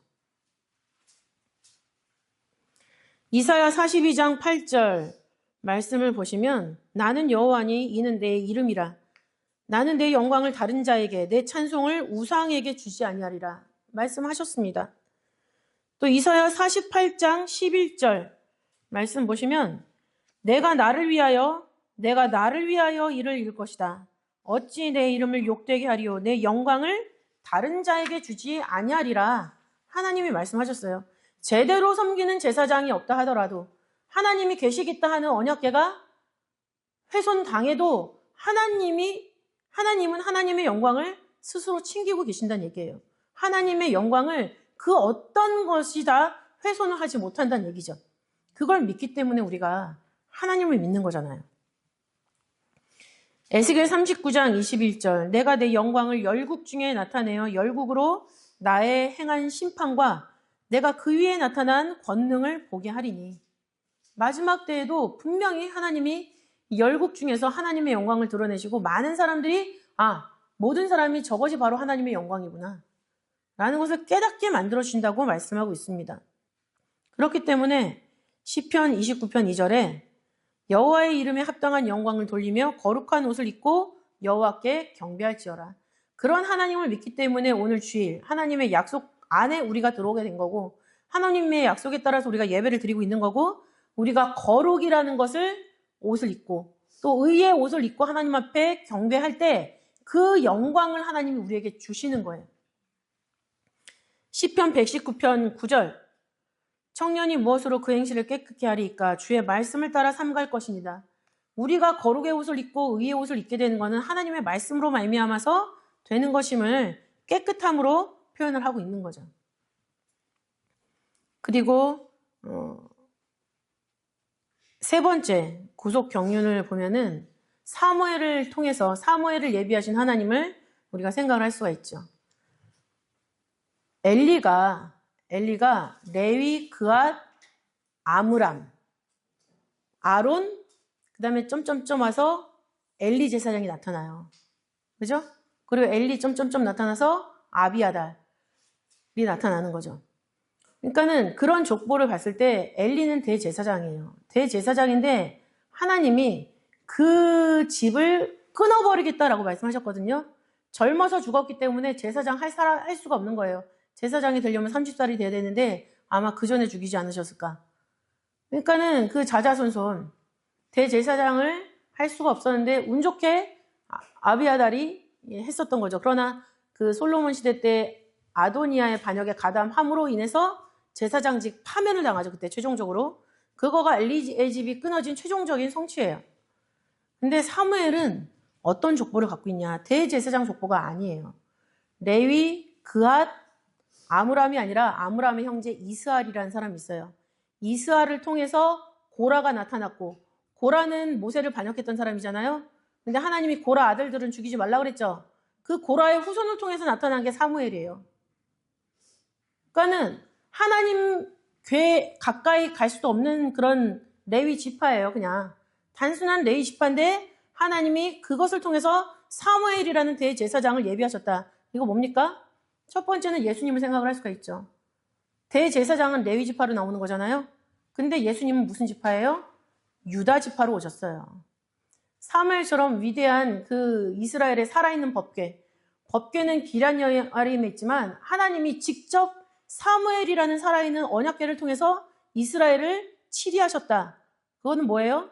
이사야 42장 8절 말씀을 보시면 나는 여호와니 이는 내 이름이라. 나는 내 영광을 다른 자에게 내 찬송을 우상에게 주지 아니하리라. 말씀하셨습니다. 또 이사야 48장 11절 말씀 보시면 내가 나를 위하여 이를 이룰 것이다. 어찌 내 이름을 욕되게 하리요 내 영광을 다른 자에게 주지 아니하리라. 하나님이 말씀하셨어요. 제대로 섬기는 제사장이 없다 하더라도 하나님이 계시겠다 하는 언약궤가 훼손당해도 하나님은 하나님의 영광을 스스로 챙기고 계신다는 얘기예요. 하나님의 영광을 그 어떤 것이 다 훼손을 하지 못한다는 얘기죠. 그걸 믿기 때문에 우리가 하나님을 믿는 거잖아요. 에스겔 39장 21절 내가 내 영광을 열국 중에 나타내어 열국으로 나의 행한 심판과 내가 그 위에 나타난 권능을 보게 하리니. 마지막 때에도 분명히 하나님이 열국 중에서 하나님의 영광을 드러내시고 많은 사람들이 모든 사람이 저것이 바로 하나님의 영광이구나 라는 것을 깨닫게 만들어주신다고 말씀하고 있습니다. 그렇기 때문에 시편 29편 2절에 여호와의 이름에 합당한 영광을 돌리며 거룩한 옷을 입고 여호와께 경배할지어라. 그런 하나님을 믿기 때문에 오늘 주일 하나님의 약속 안에 우리가 들어오게 된 거고 하나님의 약속에 따라서 우리가 예배를 드리고 있는 거고 우리가 거룩이라는 것을 옷을 입고 또 의의 옷을 입고 하나님 앞에 경배할 때 그 영광을 하나님이 우리에게 주시는 거예요. 시편 119편 9절 청년이 무엇으로 그 행실을 깨끗게 하리이까 주의 말씀을 따라 삼갈 것이니다. 우리가 거룩의 옷을 입고 의의 옷을 입게 되는 것은 하나님의 말씀으로 말미암아서 되는 것임을 깨끗함으로 표현을 하고 있는 거죠. 그리고 세 번째 구속 경륜을 보면은 사무엘을 통해서 사무엘을 예비하신 하나님을 우리가 생각을 할 수가 있죠. 엘리가 레위, 그앗, 아므람, 아론, 그 다음에 점점점 와서 엘리 제사장이 나타나요. 그죠? 그리고 엘리 점점점 나타나서 아비아달이 나타나는 거죠. 그러니까는 그런 족보를 봤을 때 엘리는 대제사장이에요. 대제사장인데 하나님이 그 집을 끊어버리겠다라고 말씀하셨거든요. 젊어서 죽었기 때문에 제사장 할 수가 없는 거예요. 제사장이 되려면 30살이 돼야 되는데 아마 그 전에 죽이지 않으셨을까. 그러니까는 그 자자손손 대제사장을 할 수가 없었는데 운 좋게 아비아달이 했었던 거죠. 그러나 그 솔로몬 시대 때 아도니아의 반역에 가담함으로 인해서 제사장직 파면을 당하죠. 그때 최종적으로. 그거가 엘리의 집이 끊어진 최종적인 성취예요. 근데 사무엘은 어떤 족보를 갖고 있냐? 대제사장 족보가 아니에요. 레위, 그앗, 아므람이 아니라 아므람의 형제 이스알이라는 사람이 있어요. 이스알을 통해서 고라가 나타났고 고라는 모세를 반역했던 사람이잖아요. 근데 하나님이 고라 아들들은 죽이지 말라고 그랬죠. 그 고라의 후손을 통해서 나타난 게 사무엘이에요. 그러니까는 하나님 궤 가까이 갈 수도 없는 그런 레위 지파예요. 그냥 단순한 레위 지파인데 하나님이 그것을 통해서 사무엘이라는 대제사장을 예비하셨다. 이거 뭡니까? 첫 번째는 예수님을 생각을 할 수가 있죠. 대제사장은 레위 지파로 나오는 거잖아요. 근데 예수님은 무슨 지파예요? 유다 지파로 오셨어요. 사무엘처럼 위대한 그 이스라엘의 살아있는 법궤는 기럇 여아림에 있지만 하나님이 직접 사무엘이라는 살아있는 언약궤를 통해서 이스라엘을 치리하셨다. 그거는 뭐예요?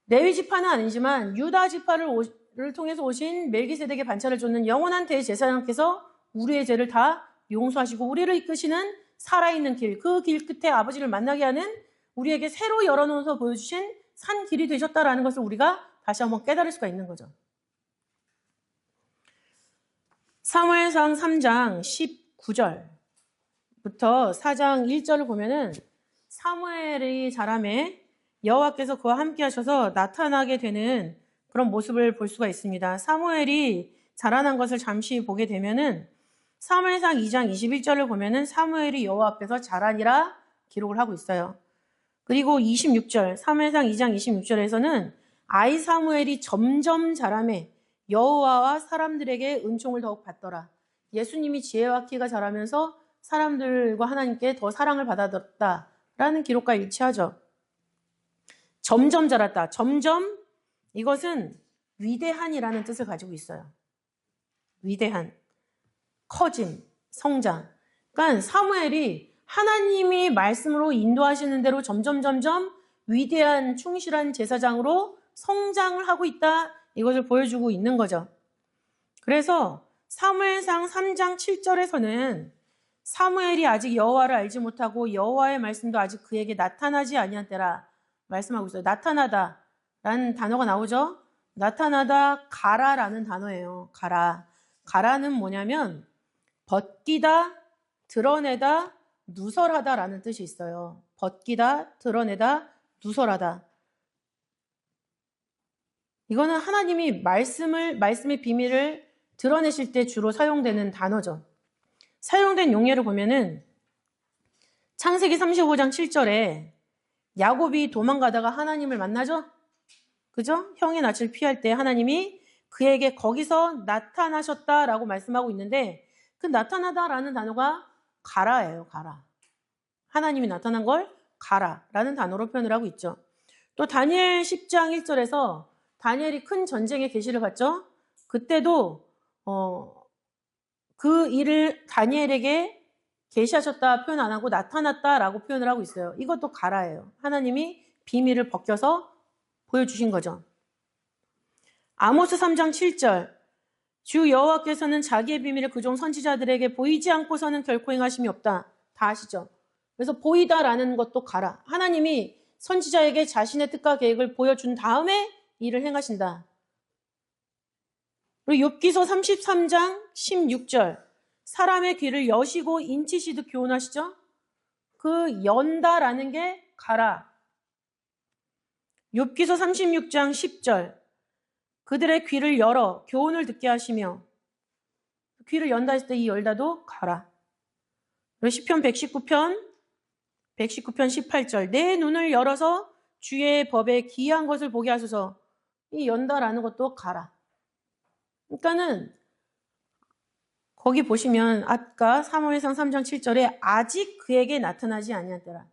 레위 지파는 아니지만 유다 지파를 통해서 오신 멜기세덱의 반차를 쫓는 영원한 대제사장께서 우리의 죄를 다 용서하시고 우리를 이끄시는 살아있는 길, 그 길 끝에 아버지를 만나게 하는 우리에게 새로 열어놓아서 보여주신 산 길이 되셨다라는 것을 우리가 다시 한번 깨달을 수가 있는 거죠. 사무엘상 3장 19절부터 4장 1절을 보면은 사무엘의 자람에 여호와께서 그와 함께 하셔서 나타나게 되는 그런 모습을 볼 수가 있습니다. 사무엘이 자라난 것을 잠시 보게 되면은 사무엘상 2장 21절을 보면은 사무엘이 여호와 앞에서 자라니라 기록을 하고 있어요. 그리고 26절, 사무엘상 2장 26절에서는 아이 사무엘이 점점 자라매 여호와와 사람들에게 은총을 더욱 받더라. 예수님이 지혜와 키가 자라면서 사람들과 하나님께 더 사랑을 받아들였다라는 기록과 일치하죠. 점점 자랐다. 점점, 이것은 위대한이라는 뜻을 가지고 있어요. 위대한, 커짐, 성장. 그러니까 사무엘이 하나님이 말씀으로 인도하시는 대로 점점 위대한 충실한 제사장으로 성장을 하고 있다. 이것을 보여주고 있는 거죠. 그래서 사무엘상 3장 7절에서는 사무엘이 아직 여호와를 알지 못하고 여호와의 말씀도 아직 그에게 나타나지 아니한 때라 말씀하고 있어요. 나타나다라는 단어가 나오죠. 나타나다, 가라라는 단어예요. 가라는 뭐냐면 벗기다, 드러내다, 누설하다라는 뜻이 있어요. 벗기다, 드러내다, 누설하다. 이거는 하나님이 말씀의 비밀을 드러내실 때 주로 사용되는 단어죠. 사용된 용례를 보면은 창세기 35장 7절에 야곱이 도망가다가 하나님을 만나죠? 그죠? 형의 낯을 피할 때 하나님이 그에게 거기서 나타나셨다라고 말씀하고 있는데 그 나타나다라는 단어가 가라예요. 가라. 하나님이 나타난 걸 가라라는 단어로 표현을 하고 있죠. 또 다니엘 10장 1절에서 다니엘이 큰 전쟁의 계시를 받죠. 그때도 그 일을 다니엘에게 계시하셨다 표현 안 하고 나타났다라고 표현을 하고 있어요. 이것도 가라예요. 하나님이 비밀을 벗겨서 보여주신 거죠. 아모스 3장 7절 주 여호와께서는 자기의 비밀을 그종 선지자들에게 보이지 않고서는 결코 행하심이 없다. 다 아시죠? 그래서 보이다라는 것도 가라. 하나님이 선지자에게 자신의 뜻과 계획을 보여준 다음에 일을 행하신다. 그리고 욥기서 33장 16절 사람의 귀를 여시고 인치시듯 교훈하시죠? 그 연다라는 게 가라. 욥기서 36장 10절. 그들의 귀를 열어 교훈을 듣게 하시며, 귀를 연다 했을 때 이 열다도 가라. 그리고 시편 119편 18절. 내 눈을 열어서 주의 법에 기이한 것을 보게 하소서. 이 연다라는 것도 가라. 그러니까는 거기 보시면 아까 사무엘상 3장 7절에 아직 그에게 나타나지 아니하더라.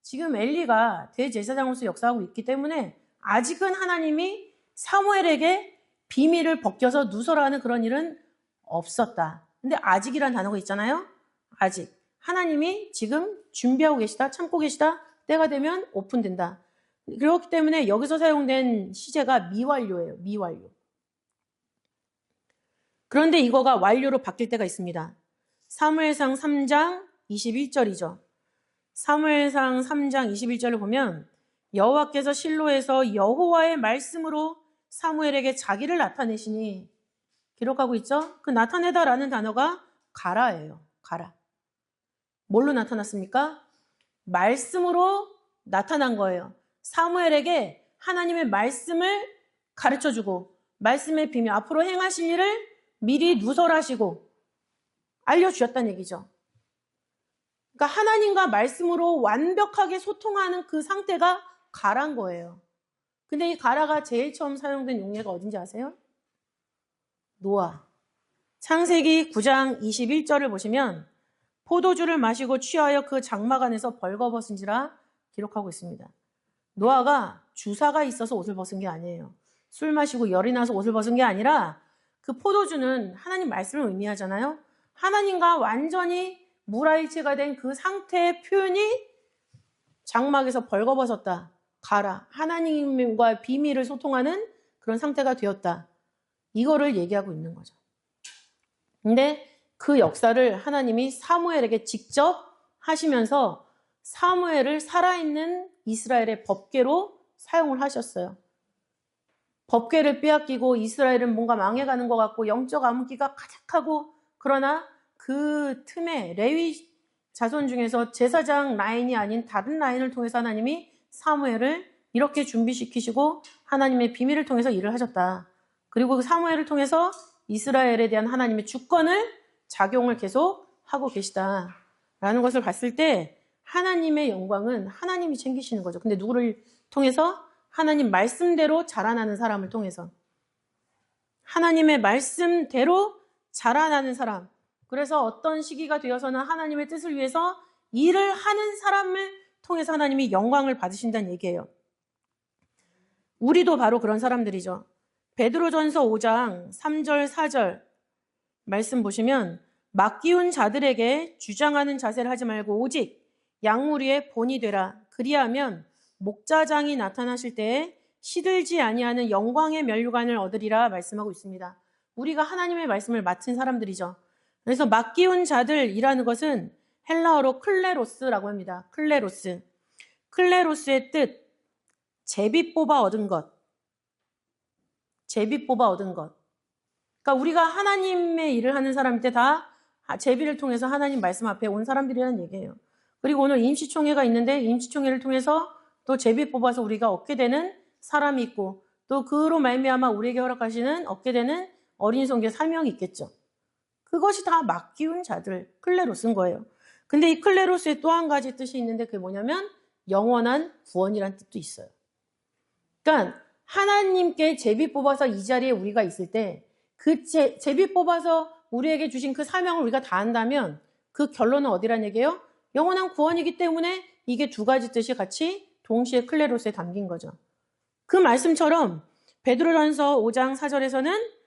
지금 엘리가 대제사장으로서 역사하고 있기 때문에 아직은 하나님이 사무엘에게 비밀을 벗겨서 누설하는 그런 일은 없었다. 근데 아직이란 단어가 있잖아요. 아직. 하나님이 지금 준비하고 계시다, 참고 계시다, 때가 되면 오픈된다. 그렇기 때문에 여기서 사용된 시제가 미완료예요. 미완료. 그런데 이거가 완료로 바뀔 때가 있습니다. 사무엘상 3장 21절이죠. 사무엘상 3장 21절을 보면 여호와께서 실로에서 여호와의 말씀으로 사무엘에게 자기를 나타내시니 기록하고 있죠. 그 나타내다라는 단어가 가라예요. 가라. 뭘로 나타났습니까? 말씀으로 나타난 거예요. 사무엘에게 하나님의 말씀을 가르쳐주고 말씀의 비밀, 앞으로 행하실 일을 미리 누설하시고 알려주셨다는 얘기죠. 그러니까 하나님과 말씀으로 완벽하게 소통하는 그 상태가 가라인 거예요. 근데 이 가라가 제일 처음 사용된 용례가 어딘지 아세요? 노아. 창세기 9장 21절을 보시면 포도주를 마시고 취하여 그 장막 안에서 벌거벗은지라 기록하고 있습니다. 노아가 주사가 있어서 옷을 벗은 게 아니에요. 술 마시고 열이 나서 옷을 벗은 게 아니라 그 포도주는 하나님 말씀을 의미하잖아요. 하나님과 완전히 무라일체가 된 그 상태의 표현이 장막에서 벌거벗었다. 가라. 하나님과 비밀을 소통하는 그런 상태가 되었다. 이거를 얘기하고 있는 거죠. 근데 그 역사를 하나님이 사무엘에게 직접 하시면서 사무엘을 살아있는 이스라엘의 법궤로 사용을 하셨어요. 법궤를 빼앗기고 이스라엘은 뭔가 망해가는 것 같고 영적 암흑기가 가득하고, 그러나 그 틈에 레위 자손 중에서 제사장 라인이 아닌 다른 라인을 통해서 하나님이 사무엘을 이렇게 준비시키시고 하나님의 비밀을 통해서 일을 하셨다. 그리고 그 사무엘을 통해서 이스라엘에 대한 하나님의 주권을 작용을 계속 하고 계시다라는 것을 봤을 때 하나님의 영광은 하나님이 챙기시는 거죠. 근데 누구를 통해서? 하나님 말씀대로 자라나는 사람을 통해서. 하나님의 말씀대로 자라나는 사람. 그래서 어떤 시기가 되어서는 하나님의 뜻을 위해서 일을 하는 사람을 통해서 하나님이 영광을 받으신다는 얘기예요. 우리도 바로 그런 사람들이죠. 베드로전서 5장 3절 4절 말씀 보시면 막기운 자들에게 주장하는 자세를 하지 말고 오직 양무리의 본이 되라. 그리하면 목자장이 나타나실 때에 시들지 아니하는 영광의 면류관을 얻으리라 말씀하고 있습니다. 우리가 하나님의 말씀을 맡은 사람들이죠. 그래서 맡기운 자들이라는 것은 헬라어로 클레로스라고 합니다. 클레로스. 클레로스의 뜻, 제비 뽑아 얻은 것. 제비 뽑아 얻은 것. 그러니까 우리가 하나님의 일을 하는 사람일 때 다 제비를 통해서 하나님 말씀 앞에 온 사람들이라는 얘기예요. 그리고 오늘 임시총회가 있는데 임시총회를 통해서 또 제비 뽑아서 우리가 얻게 되는 사람이 있고, 또 그로 말미암아 우리에게 허락하시는 얻게 되는 어린이 선교 사명이 있겠죠. 그것이 다 맡기운 자들, 클레로스인 거예요. 근데 이 클레로스의 또 한 가지 뜻이 있는데 그게 뭐냐면 영원한 구원이라는 뜻도 있어요. 그러니까 하나님께 제비 뽑아서 이 자리에 우리가 있을 때 그 제비 뽑아서 우리에게 주신 그 사명을 우리가 다 한다면 그 결론은 어디란 얘기예요? 영원한 구원이기 때문에 이게 두 가지 뜻이 같이 동시에 클레로스에 담긴 거죠. 그 말씀처럼 베드로전서 5장 4절에서는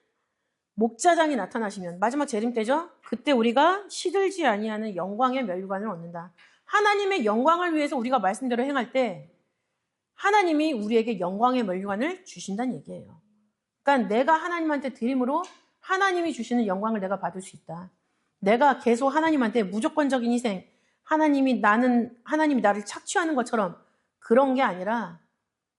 목자장이 나타나시면 마지막 재림 때죠. 그때 우리가 시들지 아니하는 영광의 면류관을 얻는다. 하나님의 영광을 위해서 우리가 말씀대로 행할 때 하나님이 우리에게 영광의 면류관을 주신다는 얘기예요. 그러니까 내가 하나님한테 드림으로 하나님이 주시는 영광을 내가 받을 수 있다. 내가 계속 하나님한테 무조건적인 희생, 하나님이 나를 착취하는 것처럼 그런 게 아니라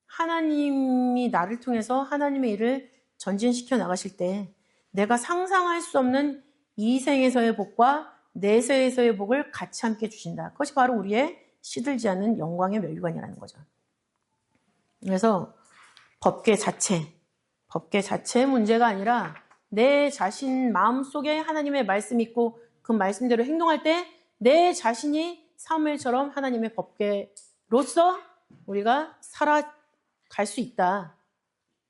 하나님이 나를 통해서 하나님의 일을 전진시켜 나가실 때 내가 상상할 수 없는 이 생에서의 복과 내세에서의 복을 같이 함께 주신다. 그것이 바로 우리의 시들지 않는 영광의 면류관이라는 거죠. 그래서 법계 자체의 문제가 아니라 내 자신 마음속에 하나님의 말씀이 있고 그 말씀대로 행동할 때 내 자신이 사무엘처럼 하나님의 법궤로서 우리가 살아갈 수 있다.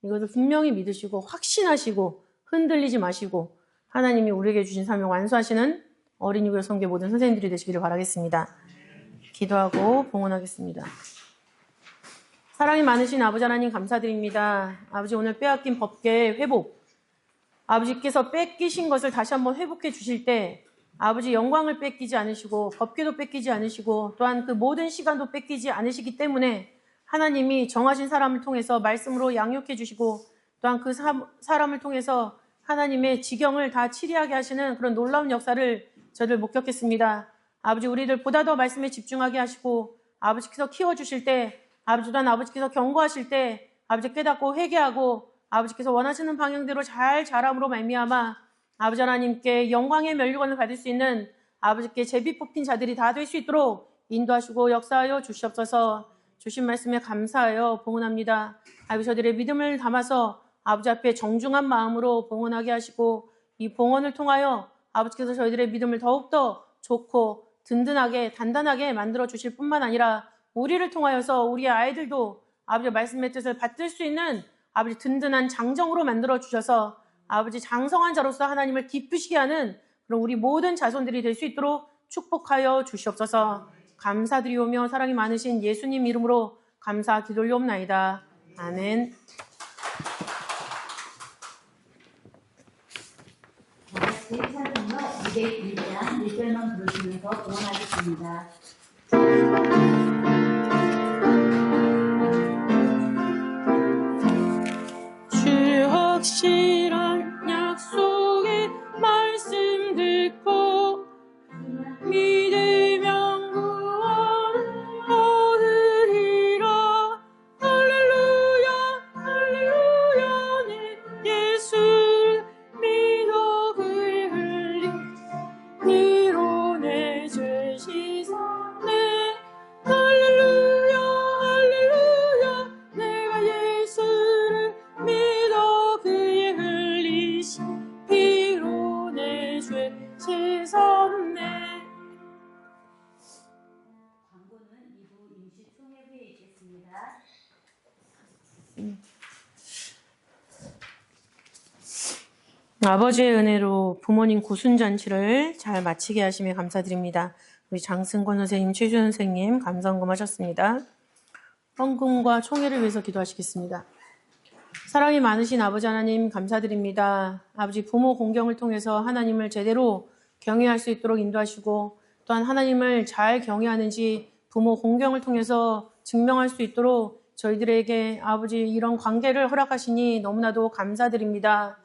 이것을 분명히 믿으시고 확신하시고 흔들리지 마시고 하나님이 우리에게 주신 사명 완수하시는 어린이교회 성교 모든 선생님들이 되시기를 바라겠습니다. 기도하고 봉헌하겠습니다. 사랑이 많으신 아버지 하나님 감사드립니다. 아버지 오늘 빼앗긴 법궤의 회복, 아버지께서 뺏기신 것을 다시 한번 회복해 주실 때 아버지 영광을 뺏기지 않으시고 법궤도 뺏기지 않으시고 또한 그 모든 시간도 뺏기지 않으시기 때문에 하나님이 정하신 사람을 통해서 말씀으로 양육해 주시고 또한 그 사람을 통해서 하나님의 지경을 다 치리하게 하시는 그런 놀라운 역사를 저를 목격했습니다. 아버지 우리들 보다 더 말씀에 집중하게 하시고 아버지께서 키워주실 때 아버지 또한 아버지께서 경고하실 때 아버지 깨닫고 회개하고 아버지께서 원하시는 방향대로 잘 자람으로 말미암아 아버지 하나님께 영광의 면류관을 받을 수 있는 아버지께 제비 뽑힌 자들이 다 될 수 있도록 인도하시고 역사하여 주시옵소서. 주신 말씀에 감사하여 봉헌합니다. 아버지 저들의 믿음을 담아서 아버지 앞에 정중한 마음으로 봉헌하게 하시고 이 봉헌을 통하여 아버지께서 저희들의 믿음을 더욱더 좋고 든든하게 단단하게 만들어 주실 뿐만 아니라 우리를 통하여서 우리의 아이들도 아버지의 말씀의 뜻을 받들 수 있는 아버지 든든한 장정으로 만들어 주셔서 아버지 장성한 자로서 하나님을 기쁘시게 하는 그런 우리 모든 자손들이 될 수 있도록 축복하여 주시옵소서. 감사드리오며 사랑이 많으신 예수님 이름으로 감사 기도올리옵나이다. 아멘. 제2사전과 201장 1절만 부르시면서 응원하겠습니다. 주 확실한 약속의 말씀 듣고 믿으면 구원 얻으리라. 할렐루야 할렐루야 내 예수 믿어 그의 흘린 피로 내 죄 씻었네. 할렐루야 할렐루야 내가 예수를 믿어 그의 흘리신 피로 내 죄 씻었네. 광고는 2부 임시 총회부에 있겠습니다. 아버지의 은혜로 부모님 구순잔치를 잘 마치게 하시며 감사드립니다. 우리 장승권 선생님, 최주 선생님 감사헌금 하셨습니다. 헌금과 총회를 위해서 기도하시겠습니다. 사랑이 많으신 아버지 하나님 감사드립니다. 아버지 부모 공경을 통해서 하나님을 제대로 경외할 수 있도록 인도하시고 또한 하나님을 잘 경외하는지 부모 공경을 통해서 증명할 수 있도록 저희들에게 아버지 이런 관계를 허락하시니 너무나도 감사드립니다.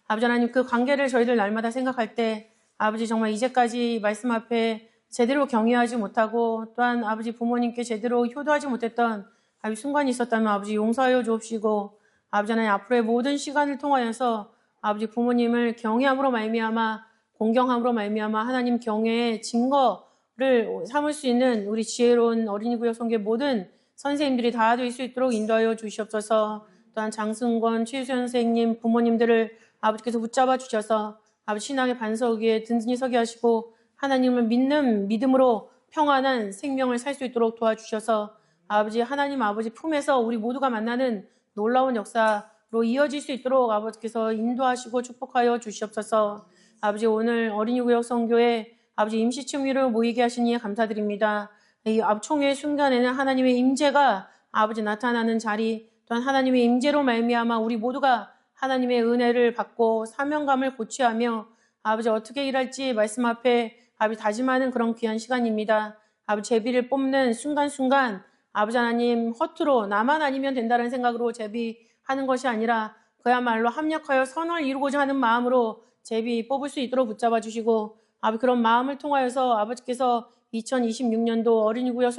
아버지 하나님 그 관계를 저희들 날마다 생각할 때 아버지 정말 이제까지 말씀 앞에 제대로 경외하지 못하고 또한 아버지 부모님께 제대로 효도하지 못했던 아버지 순간이 있었다면 아버지 용서하여 주옵시고 아버지 하나님 앞으로의 모든 시간을 통하여서 아버지 부모님을 경외함으로 말미암아 공경함으로 말미암아 하나님 경외의 증거를 삼을 수 있는 우리 지혜로운 어린이구역 성교 모든 선생님들이 다 될 수 있도록 인도하여 주시옵소서. 또한 장승권, 최수현 선생님, 부모님들을 아버지께서 붙잡아 주셔서 아버지 신앙의 반석 위에 든든히 서게 하시고 하나님을 믿는 믿음으로 평안한 생명을 살 수 있도록 도와주셔서 아버지 하나님 아버지 품에서 우리 모두가 만나는 놀라운 역사로 이어질 수 있도록 아버지께서 인도하시고 축복하여 주시옵소서. 아버지 오늘 어린이구역 성교에 아버지 임시총회를 모이게 하시니 감사드립니다. 이 총회 순간에는 하나님의 임재가 아버지 나타나는 자리 또한 하나님의 임재로 말미암아 우리 모두가 하나님의 은혜를 받고 사명감을 고취하며 아버지 어떻게 일할지 말씀 앞에 아버지 다짐하는 그런 귀한 시간입니다. 아버지 제비를 뽑는 순간순간 아버지 하나님 허투루 나만 아니면 된다는 생각으로 제비하는 것이 아니라 그야말로 합력하여 선을 이루고자 하는 마음으로 제비 뽑을 수 있도록 붙잡아 주시고 아버지 그런 마음을 통하여서 아버지께서 2026년도 어린이구역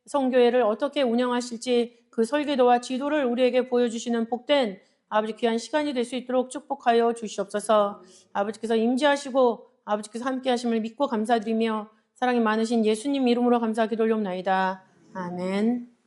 성교회를 어떻게 운영하실지 그 설계도와 지도를 우리에게 보여주시는 복된 아버지 귀한 시간이 될 수 있도록 축복하여 주시옵소서. 아버지께서 임재하시고 아버지께서 함께 하심을 믿고 감사드리며 사랑이 많으신 예수님 이름으로 감사 기도 올려옵나이다. 아멘.